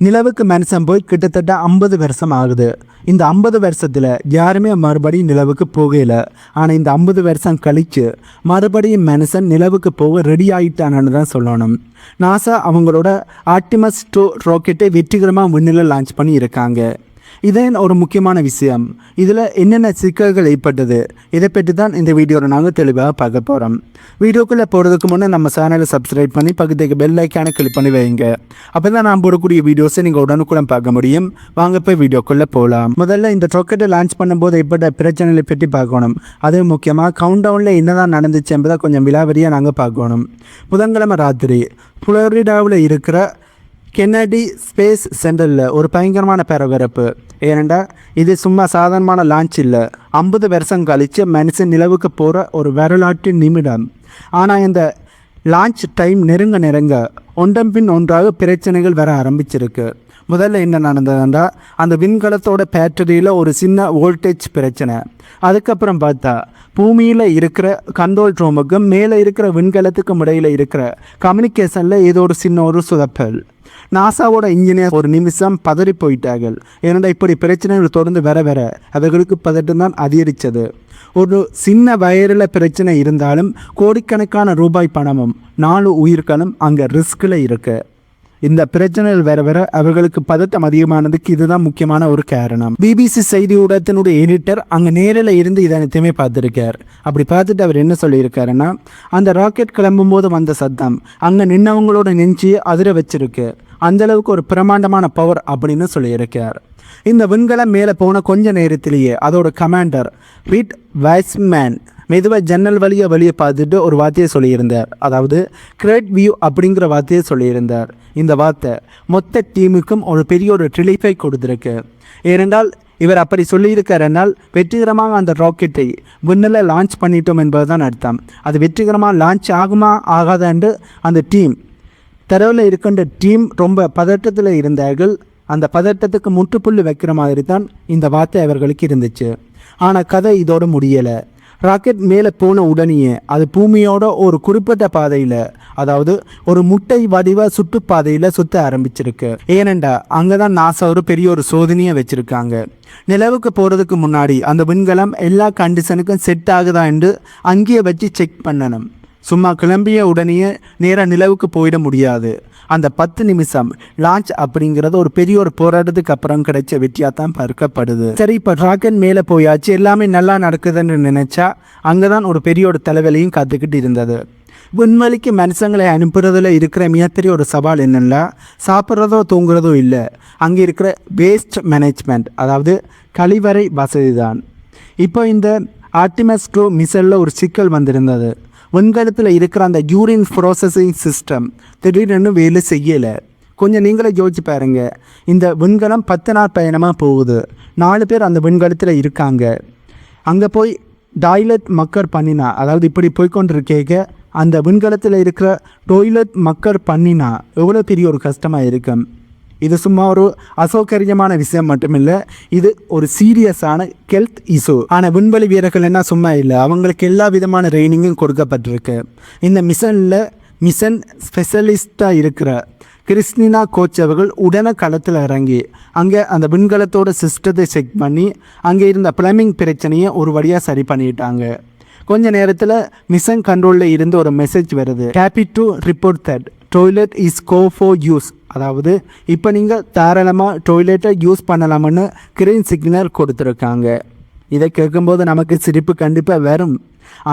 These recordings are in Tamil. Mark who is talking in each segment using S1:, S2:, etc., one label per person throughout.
S1: நிலவுக்கு மனுஷன் போய் கிட்டத்தட்ட 50 வருஷம் ஆகுது. இந்த 50 வருஷத்தில் யாருமே மறுபடியும் நிலவுக்கு போகல. ஆனால் இந்த 50 வருஷம் கழித்து மறுபடியும் மனுஷன் நிலவுக்கு போக ரெடி ஆகிட்டானு தான் சொல்லணும். நாசா அவங்களோட ஆர்டிமஸ் 2 ராக்கெட்டை வெற்றிகரமாக விண்ணில் லான்ச் பண்ணி இருக்காங்க. இதே ஒரு முக்கியமான விஷயம். இதில் என்னென்ன சிக்கல்கள் ஏற்பட்டது, இதை பற்றி தான் இந்த வீடியோவில் நாங்கள் தெளிவாக பார்க்க போகிறோம். வீடியோக்குள்ளே போகிறதுக்கு முன்னே நம்ம சேனலை சப்ஸ்கிரைப் பண்ணி பக்கத்துக்கு பெல் ஐக்கானை கிளிக் பண்ணி வைங்க. அப்போ தான் நான் போடக்கூடிய வீடியோஸை நீங்கள் உடனுக்குடன் பார்க்க முடியும். வாங்க போய் வீடியோக்குள்ளே போகலாம். முதல்ல இந்த ராக்கெட்டை லான்ச் பண்ணும்போது ஏற்பட்ட பிரச்சனைகளை பற்றி பார்க்கணும். அது முக்கியமாக கவுண்டவுனில் என்னதான் நடந்துச்சு என்பதை கொஞ்சம் விலாவரியாக நாங்கள் பார்க்கணும். புதன்கிழமை ராத்திரி புளோரிடாவில் இருக்கிற கென்னடி ஸ்பேஸ் சென்டரில் ஒரு பயங்கரமான பரபரப்பு. ஏனெண்டா இது சும்மா சாதாரணமான லான்ச் இல்லை. 50 வருஷம் கழித்து மனுஷன் நிலவுக்கு போகிற ஒரு வரலாற்று நிமிடம். ஆனால் இந்த லான்ச் டைம் நெருங்க ஒன்றன் பின் ஒன்றாக பிரச்சனைகள் வர ஆரம்பிச்சிருக்கு. முதல்ல என்ன நடந்ததுன்னா, அந்த விண்கலத்தோட பேட்டரியில் ஒரு சின்ன வோல்டேஜ் பிரச்சனை. அதுக்கப்புறம் பார்த்தா பூமியில் இருக்கிற கண்ட்ரோல் ரூமுக்கும் மேலே இருக்கிற விண்கலத்துக்கும் இடையில் இருக்கிற கம்யூனிகேஷனில் ஏதோ ஒரு சின்ன ஒரு சுதப்பல். நாசாவோட இன்ஜினியர் ஒரு நிமிஷம் பதறி போயிட்டார்கள். ஏன்னா இப்படி பிரச்சனைகள் தொடர்ந்து வர அவர்களுக்கு பதட்டம் தான் அதிகரித்தது. ஒரு சின்ன வயரில் பிரச்சனை இருந்தாலும் கோடிக்கணக்கான ரூபாய் பணமும் 4 உயிர்களும் அங்கே ரிஸ்கில் இருக்கு. இந்த பிரச்சனைகள் வர அவர்களுக்கு பதட்டம் அதிகமானதுக்கு இதுதான் முக்கியமான ஒரு காரணம். பிபிசி செய்தி ஊடகத்தினுடைய எடிட்டர் அங்கே நேரில் இருந்து இதை அனைத்துமே பார்த்துருக்கார். அப்படி பார்த்துட்டு அவர் என்ன சொல்லியிருக்காருன்னா, அந்த ராக்கெட் கிளம்பும் போது வந்த சத்தம் அங்கே நின்னவங்களோட நெஞ்சு அதிர வச்சிருக்கு. அந்தளவுக்கு ஒரு பிரமாண்டமான பவர் அப்படின்னு சொல்லியிருக்கார். இந்த விண்கலம் மேலே போன கொஞ்ச நேரத்திலேயே அதோட கமாண்டர் ரீட் வைஸ்மேன் மெதுவாக ஜன்னல் வெளியே பார்த்துட்டு ஒரு வார்த்தையை சொல்லியிருந்தார். அதாவது கிரேட் வியூ அப்படிங்கிற வார்த்தையை சொல்லியிருந்தார். இந்த வார்த்தை மொத்த டீமுக்கும் ஒரு பெரிய ஒரு ரிலீஃபை கொடுத்துருக்கு. ஏனென்றால் இவர் அப்படி சொல்லியிருக்காருனால் வெற்றிகரமாக அந்த ராக்கெட்டை விண்ணில் லான்ச் பண்ணிட்டோம் என்பது தான் அர்த்தம். அது வெற்றிகரமாக லான்ச் ஆகுமா ஆகாதான்னு அந்த டீம் தரவில் இருக்கின்ற டீம் ரொம்ப பதட்டத்தில் இருந்தார்கள். அந்த பதட்டத்துக்கு முற்றுப்புள்ளி வைக்கிற மாதிரி தான் இந்த வார்த்தை அவர்களுக்கு இருந்துச்சு. ஆனால் கதை இதோடு முடியலை. ராக்கெட் மேலே போன உடனேயே அது பூமியோட ஒரு குறிப்பிட்ட பாதையில், அதாவது ஒரு முட்டை வடிவ சுற்றுப்பாதையில் சுற்ற ஆரம்பிச்சிருக்கு. ஏனெண்டா அங்கே தான் நாசா ஒரு பெரிய ஒரு சோதனையை வச்சுருக்காங்க. நிலவுக்கு போகிறதுக்கு முன்னாடி அந்த விண்கலம் எல்லா கண்டிஷனுக்கும் செட் ஆகுதா என்று அங்கேயே வச்சு செக் பண்ணணும். சும்மா கிளம்பிய உடனே நேராக நிலவுக்கு போயிட முடியாது. அந்த 10 நிமிஷம் லான்ச் அப்படிங்கிறது ஒரு பெரிய ஒரு போராட்டத்துக்கு அப்புறம் கிடைச்ச வெற்றியாக தான் பார்க்கப்படுது. சரி, இப்போ ராக்கெட் மேலே போயாச்சு, எல்லாமே நல்லா நடக்குதுன்னு நினச்சா அங்கே தான் ஒரு பெரிய ஒரு தலைவலியும் காத்துக்கிட்டு இருந்தது. விண்வெளிக்கு மனுஷங்களை அனுப்புறதுல இருக்கிற மிகப்பெரிய ஒரு சவால் என்னென்னா, சாப்பிட்றதோ தூங்குறதோ இல்லை, அங்கே இருக்கிற வேஸ்ட் மேனேஜ்மெண்ட், அதாவது கழிவறை வசதி தான். இப்போ இந்த ஆர்டிமஸ் 2 மிசைலில் ஒரு சிக்கல் வந்திருந்தது. விண்கலத்தில் இருக்கிற அந்த யூரின் ப்ராசஸிங் சிஸ்டம் திடீர்னு வேலை செய்யலை. கொஞ்சம் நீங்களே யோசிச்சு பாருங்க. இந்த விண்கலம் 10 நாள் பயணமாக போகுது. 4 பேர் அந்த விண்கலத்தில் இருக்காங்க. அங்கே போய் டாய்லெட் மக்கர் பண்ணினா, அதாவது இப்படி போய்கொண்டிருக்கேங்க அந்த விண்கலத்தில் இருக்கிற டாய்லெட் மக்கர் பண்ணினா எவ்வளோ பெரிய ஒரு கஷ்டமாக இருக்கும். இது சும்மா ஒரு அசௌகரியமான விஷயம் மட்டுமில்லை, இது ஒரு சீரியஸான ஹெல்த் இஷ்யூ. ஆனால் விண்வெளி வீரர்கள் என்ன சும்மா இல்லை, அவங்களுக்கு எல்லா விதமான ட்ரைனிங்கும் கொடுக்கப்பட்டிருக்கு. இந்த மிஷன் ஸ்பெஷலிஸ்டாக இருக்கிற கிறிஸ்டினா கோச் அவர்கள் உடனே களத்தில் இறங்கி அங்கே அந்த விண்கலத்தோட சிஸ்டத்தை செக் பண்ணி அங்கே இருந்த பிளம்பிங் பிரச்சனையை ஒரு வழியாக சரி பண்ணிட்டாங்க. கொஞ்ச நேரத்தில் மிஷன் கண்ட்ரோலில் இருந்து ஒரு மெசேஜ் வருது. Happy to report that toilet is go for use. அதாவது இப்போ நீங்கள் தாராளமாக டாய்லெட்டை யூஸ் பண்ணலாம்னு கிரீன் சிக்னல் கொடுத்துருக்காங்க. இதை கேட்கும்போது நமக்கு சிரிப்பு கண்டிப்பாக வரும்.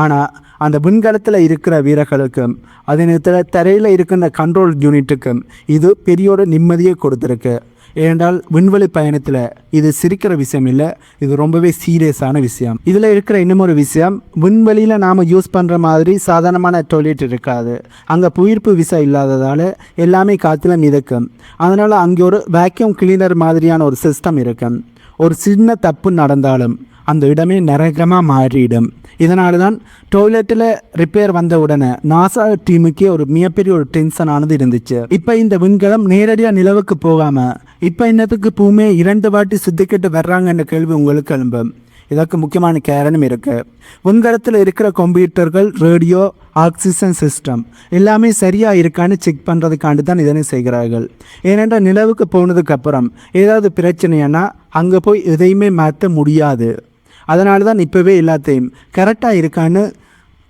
S1: ஆனால் அந்த விண்கலத்தில் இருக்கிற வீரர்களுக்கும் அதே நேரத்தில் தரையில் இருக்கின்ற கண்ட்ரோல் யூனிட்டுக்கும் இது பெரிய ஒரு நிம்மதியை கொடுத்துருக்கு. ஏனென்றால் விண்வெளி பயணத்தில் இது சிரிக்கிற விஷயம் இல்லை, இது ரொம்பவே சீரியஸான விஷயம். இதில் இருக்கிற இன்னும் விஷயம், விண்வெளியில் நாம் யூஸ் பண்ணுற மாதிரி சாதாரணமான டாய்லெட் இருக்காது. அங்கே புயிர்ப்பு விசை இல்லாததால் எல்லாமே காற்றுல மிதக்கும். அதனால் அங்கே ஒரு வேக்யூம் கிளீனர் மாதிரியான ஒரு சிஸ்டம் இருக்கும். ஒரு சின்ன தப்பு நடந்தாலும் அந்த இடமே நரகமாக மாறிடும். இதனால தான் டாய்லெட்டில் ரிப்பேர் வந்த உடனே நாசா டீமுக்கே ஒரு மிகப்பெரிய ஒரு டென்ஷனானது இருந்துச்சு. இப்போ இந்த விண்கலம் நேரடியாக நிலவுக்கு போகாமல் இப்போ இன்னத்துக்கு பூமியை 2 வாட்டி சுத்திக்கிட்டு வர்றாங்கன்ற கேள்வி உங்களுக்கு எழும்பும். இதற்கு முக்கியமான காரணம் இருக்குது. விண்கலத்தில் இருக்கிற கம்ப்யூட்டர்கள், ரேடியோ, ஆக்சிஜன் சிஸ்டம் எல்லாமே சரியாக இருக்கான்னு செக் பண்ணுறதுக்காண்டு தான் இதனை செய்கிறார்கள். ஏனென்றால் நிலவுக்கு போனதுக்கப்புறம் ஏதாவது பிரச்சனைன்னா அங்கே போய் எதையுமே மாற்ற முடியாது. அதனால தான் இப்போவே எல்லாத்தையும் கரெக்டாக இருக்கான்னு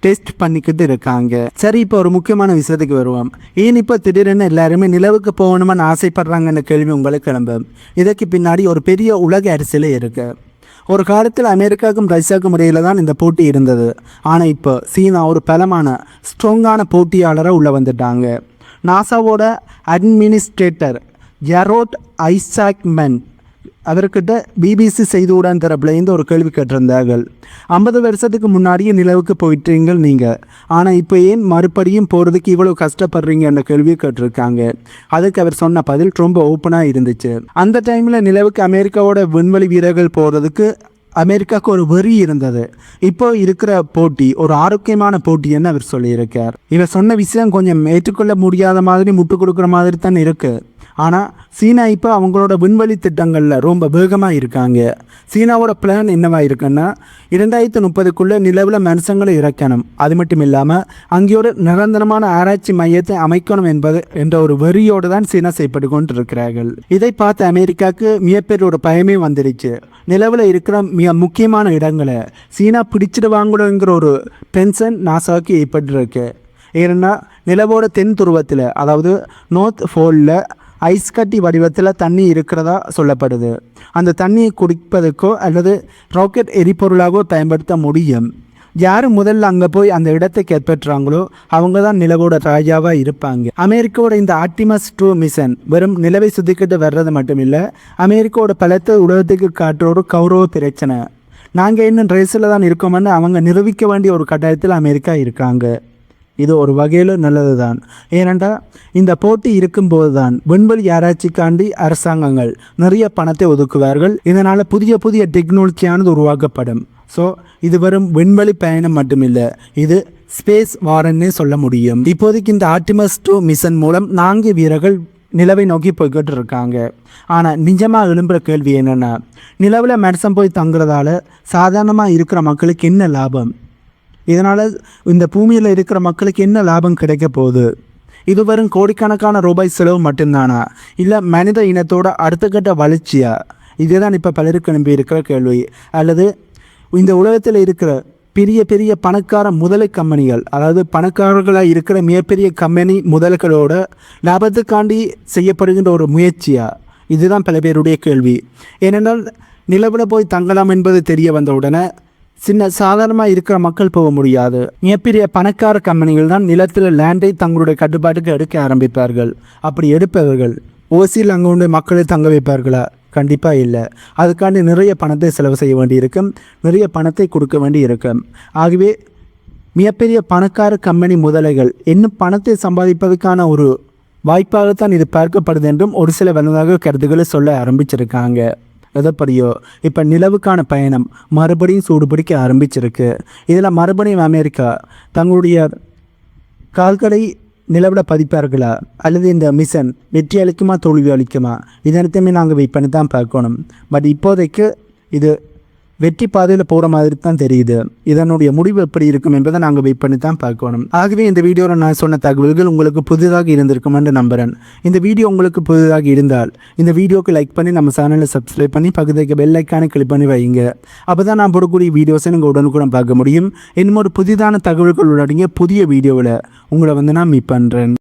S1: டெஸ்ட் பண்ணிக்கிட்டு இருக்காங்க. சரி, இப்போ ஒரு முக்கியமான விஷயத்துக்கு வருவோம். ஏன் இப்போ திடீரென்னு எல்லாருமே நிலவுக்கு போகணுமான்னு ஆசைப்படுறாங்கன்ற கேள்வி உங்களுக்கு கிளம்பும். இதற்கு பின்னாடி ஒரு பெரிய உலக அரசியல் இருக்குது. ஒரு காலத்தில் அமெரிக்காவுக்கும் ரஷ்யாவுக்கும் இடையில தான் இந்த போட்டி இருந்தது. ஆனால் இப்போ சீனா ஒரு பலமான ஸ்ட்ராங்கான போட்டியாளராக உள்ளே வந்துட்டாங்க. நாசாவோட அட்மினிஸ்ட்ரேட்டர் ஜெரோட் ஐசாக்மன் அவர்கிட்ட பிபிசி செய்தியுடன் தரப்புலேருந்து ஒரு கேள்வி கேட்டிருந்தார்கள். 50 வருஷத்துக்கு முன்னாடியே நிலவுக்கு போயிட்டீங்க நீங்கள், ஆனால் இப்போ ஏன் மறுபடியும் போகிறதுக்கு இவ்வளோ கஷ்டப்படுறீங்க என்ற கேள்வியை கேட்டிருக்காங்க. அதுக்கு அவர் சொன்ன பதில் ரொம்ப ஓப்பனாக இருந்துச்சு. அந்த டைமில் நிலவுக்கு அமெரிக்காவோட விண்வெளி வீரர்கள் போகிறதுக்கு அமெரிக்காவுக்கு ஒரு வெறி இருந்தது. இப்போ இருக்கிற போட்டி ஒரு ஆரோக்கியமான போட்டின்னு அவர் சொல்லியிருக்கார். இவர் சொன்ன விஷயம் கொஞ்சம் ஏற்றுக்கொள்ள முடியாத மாதிரி முட்டு கொடுக்குற மாதிரி தான் இருக்குது. ஆனால் சீனா இப்போ அவங்களோட விண்வெளி திட்டங்களில் ரொம்ப வேகமாக இருக்காங்க. சீனாவோட பிளான் என்னவாக இருக்குன்னா 2030க்குள்ளே நிலவில் மனுஷங்களை இறக்கணும். அது மட்டும் இல்லாமல் அங்கே ஒரு நிரந்தரமான ஆராய்ச்சி மையத்தை அமைக்கணும் என்ற ஒரு வெறியோடு தான் சீனா செயல்பட்டு கொண்டு இருக்கிறார்கள். இதை பார்த்து அமெரிக்காவுக்கு மிகப்பெரிய ஒரு பயமே வந்துடுச்சு. நிலவில் இருக்கிற மிக முக்கியமான இடங்களை சீனா பிடிச்சிடுவாங்களோங்கிற ஒரு டென்ஷன் நாசாவுக்கு ஏற்பட்டுருக்கு. ஏன்னா நிலவோட தென் துருவத்தில், அதாவது நார்த் போலில் ஐஸ் கட்டி வடிவத்தில் தண்ணி இருக்கிறதா சொல்லப்படுது. அந்த தண்ணியை குடிப்பதற்கோ அல்லது ராக்கெட் எரிபொருளாகவோ பயன்படுத்த முடியும். யார் முதல்ல அங்கே போய் அந்த இடத்தை கைப்பற்றுறாங்களோ அவங்க தான் நிலவோட ராஜாவாக இருப்பாங்க. அமெரிக்காவோட இந்த ஆர்டிமஸ் 2 மிஷன் வெறும் நிலவை சுற்றிக்கிட்டு வர்றது மட்டும் இல்லை, அமெரிக்காவோட பலத்தை உலகத்துக்கு காட்டுற ஒரு கௌரவ பிரச்சனை. நாங்கள் இன்னும் ரேஸில் தான் இருக்கோம்னு அவங்க நிரூபிக்க வேண்டிய ஒரு கட்டாயத்தில் அமெரிக்கா இருக்காங்க. இது ஒரு வகையில் நல்லது தான். ஏனென்றால் இந்த போட்டி இருக்கும்போது தான் விண்வெளி ஆராய்ச்சிக்காண்டி அரசாங்கங்கள் நிறைய பணத்தை ஒதுக்குவார்கள். இதனால் புதிய புதிய டெக்னாலஜியானது உருவாக்கப்படும். ஸோ இது வெறும் விண்வெளி பயணம் மட்டுமில்லை, இது ஸ்பேஸ் வாரன்னே சொல்ல முடியும். இப்போதைக்கு இந்த ஆர்டிமஸ் 2 மிஷன் மூலம் 4 வீரர்கள் நிலவை நோக்கி போய்கிட்டு இருக்காங்க. ஆனால் நிஜமாக எழும்புற கேள்வி என்னென்னா, நிலவில் மனுஷன் போய் தங்குறதால சாதாரணமாக இருக்கிற மக்களுக்கு என்ன லாபம்? இதனால் இந்த பூமியில் இருக்கிற மக்களுக்கு என்ன லாபம் கிடைக்க போகுது? இது வரும் கோடிக்கணக்கான ரூபாய் செலவு மட்டும்தானா, இல்லை மனித இனத்தோட அடுத்த கட்ட வளர்ச்சியா? இதுதான் இப்போ பலருக்கு நம்பி இருக்கிற கேள்வி. அல்லது இந்த உலகத்தில் இருக்கிற பெரிய பெரிய பணக்கார முதலை கம்பெனிகள், அதாவது பணக்காரர்களாக இருக்கிற மிகப்பெரிய கம்பெனி முதல்களோட லாபத்துக்காண்டி செய்யப்படுகின்ற ஒரு முயற்சியா? இதுதான் பல பேருடைய கேள்வி. ஏனென்றால் நிலவில் போய் தங்கலாம் என்பது தெரிய வந்தவுடனே சாதாரணமாக இருக்கிற மக்கள் போக முடியாது. மிகப்பெரிய பணக்கார கம்பெனிகள் தான் நிலத்தில் லேண்டை தங்களுடைய கட்டுப்பாட்டுக்கு எடுக்க ஆரம்பிப்பார்கள். அப்படி எடுப்பவர்கள் ஓசியில் அங்கே உள்ள மக்களை தங்க வைப்பார்களா? கண்டிப்பாக இல்லை. அதுக்காண்டி நிறைய பணத்தை செலவு செய்ய வேண்டி இருக்கும், நிறைய பணத்தை கொடுக்க வேண்டி இருக்கும். ஆகவே மிகப்பெரிய பணக்கார கம்பெனி முதலைகள் இன்னும் பணத்தை சம்பாதிப்பதற்கான ஒரு வாய்ப்பாகத்தான் இது பார்க்கப்படுது என்றும் ஒரு சில வல்லதாக கருத்துக்களை சொல்ல ஆரம்பிச்சிருக்காங்க. எதப்படியோ இப்போ நிலவுக்கான பயணம் மறுபடியும் சூடுபிடிக்க ஆரம்பிச்சிருக்கு. இதில் மறுபடியும் அமெரிக்கா தங்களுடைய கால்களை நிலவில் பதிப்பார்களா, அல்லது இந்த மிஷன் வெற்றி அளிக்குமா தோல்வி அளிக்குமா? இதனத்தையுமே நாங்கள் வெயிட் பண்ணி தான் பார்க்கணும். பட் இப்போதைக்கு இது வெற்றி பாதையில் போகிற மாதிரி தான் தெரியுது. இதனுடைய முடிவு எப்படி இருக்கும் என்பதை நாங்கள் வெயிட் பண்ணி தான் பார்க்கணும். ஆகவே இந்த வீடியோவில் நான் சொன்ன தகவல்கள் உங்களுக்கு புதிதாக இருந்திருக்கும் என்று நம்புகிறேன். இந்த வீடியோ உங்களுக்கு புதிதாக இருந்தால் இந்த வீடியோக்கு லைக் பண்ணி நம்ம சேனலை சப்ஸ்கிரைப் பண்ணி பக்கத்துக்கு பெல் ஐக்கானை கிளிக் பண்ணி வைங்க. அப்போ தான் நான் போடக்கூடிய வீடியோஸை நீங்கள் உடனுக்குடன் பார்க்க முடியும். இன்னும் ஒரு புதிதான தகவல்கள் அடங்கிய புதிய வீடியோவில் உங்களை நான் மீட் பண்ணுறேன்.